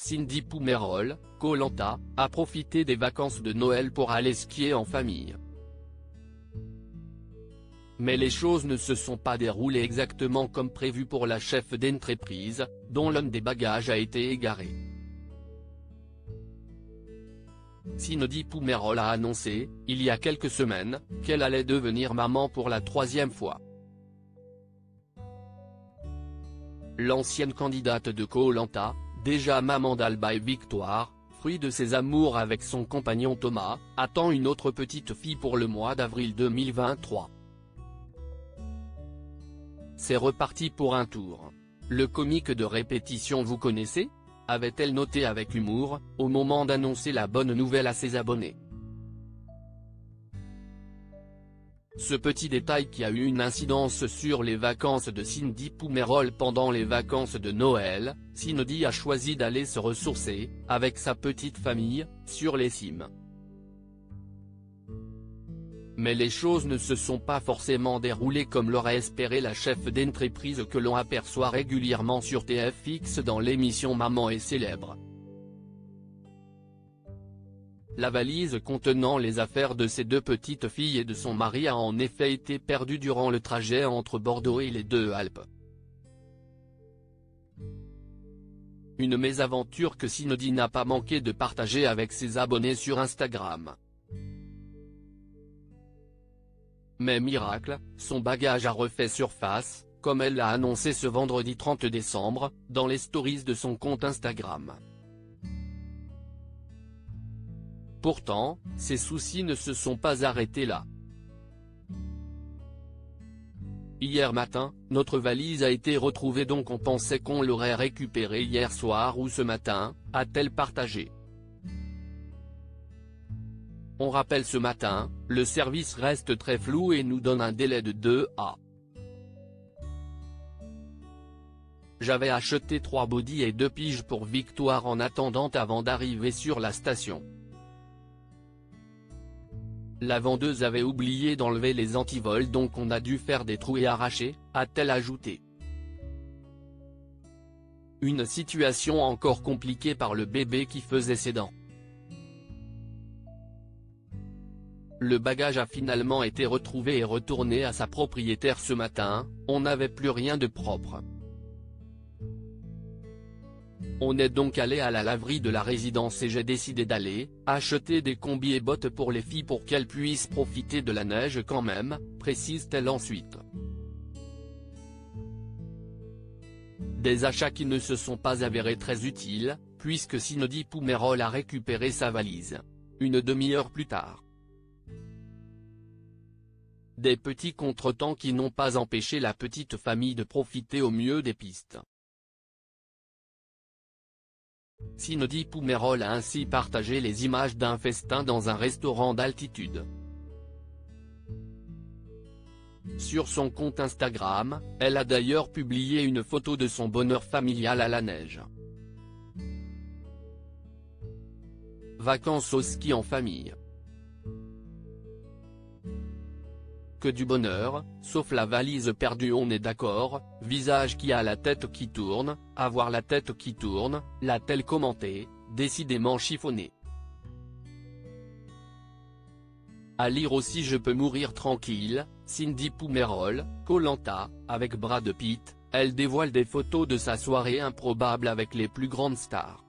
Cindy Poumerol, Koh Lanta, a profité des vacances de Noël pour aller skier en famille. Mais les choses ne se sont pas déroulées exactement comme prévu pour la chef d'entreprise, dont l'un des bagages a été égaré. Cindy Poumerol a annoncé, il y a quelques semaines, qu'elle allait devenir maman pour la 3e fois. L'ancienne candidate de Koh Lanta, déjà maman d'Alba et Victoire, fruit de ses amours avec son compagnon Thomas, attend une autre petite fille pour le mois d'avril 2023. C'est reparti pour un tour. Le comique de répétition vous connaissez ? Avait-elle noté avec humour, au moment d'annoncer la bonne nouvelle à ses abonnés. Ce petit détail qui a eu une incidence sur les vacances de Cindy Poumerol pendant les vacances de Noël, Cindy a choisi d'aller se ressourcer, avec sa petite famille, sur les cimes. Mais les choses ne se sont pas forcément déroulées comme l'aurait espéré la chef d'entreprise que l'on aperçoit régulièrement sur TFX dans l'émission Maman est célèbre. La valise contenant les affaires de ses 2 petites filles et de son mari a en effet été perdue durant le trajet entre Bordeaux et les Deux-Alpes. Une mésaventure que Cindy n'a pas manqué de partager avec ses abonnés sur Instagram. Mais miracle, son bagage a refait surface, comme elle l'a annoncé ce vendredi 30 décembre, dans les stories de son compte Instagram. Pourtant, ses soucis ne se sont pas arrêtés là. Hier matin, notre valise a été retrouvée donc on pensait qu'on l'aurait récupérée hier soir ou ce matin, a-t-elle partagé. On rappelle ce matin, le service reste très flou et nous donne un délai de 2 à. J'avais acheté 3 body et 2 piges pour Victoire en attendant avant d'arriver sur la station. La vendeuse avait oublié d'enlever les antivols donc on a dû faire des trous et arracher, a-t-elle ajouté. Une situation encore compliquée par le bébé qui faisait ses dents. Le bagage a finalement été retrouvé et retourné à sa propriétaire ce matin, on n'avait plus rien de propre. On est donc allé à la laverie de la résidence et j'ai décidé d'aller acheter des combis et bottes pour les filles pour qu'elles puissent profiter de la neige quand même, précise-t-elle ensuite. Des achats qui ne se sont pas avérés très utiles, puisque Cindy Poumerol a récupéré sa valise. Une demi-heure plus tard. Des petits contretemps qui n'ont pas empêché la petite famille de profiter au mieux des pistes. Cindy Poumerol a ainsi partagé les images d'un festin dans un restaurant d'altitude. Sur son compte Instagram, elle a d'ailleurs publié une photo de son bonheur familial à la neige. Vacances au ski en famille. Que du bonheur, sauf la valise perdue on est d'accord, visage qui a la tête qui tourne, avoir la tête qui tourne, l'a-t-elle commenté, décidément chiffonné. À lire aussi Je peux mourir tranquille, Cindy Poumerol, Koh Lanta, avec Brad Pitt, elle dévoile des photos de sa soirée improbable avec les plus grandes stars.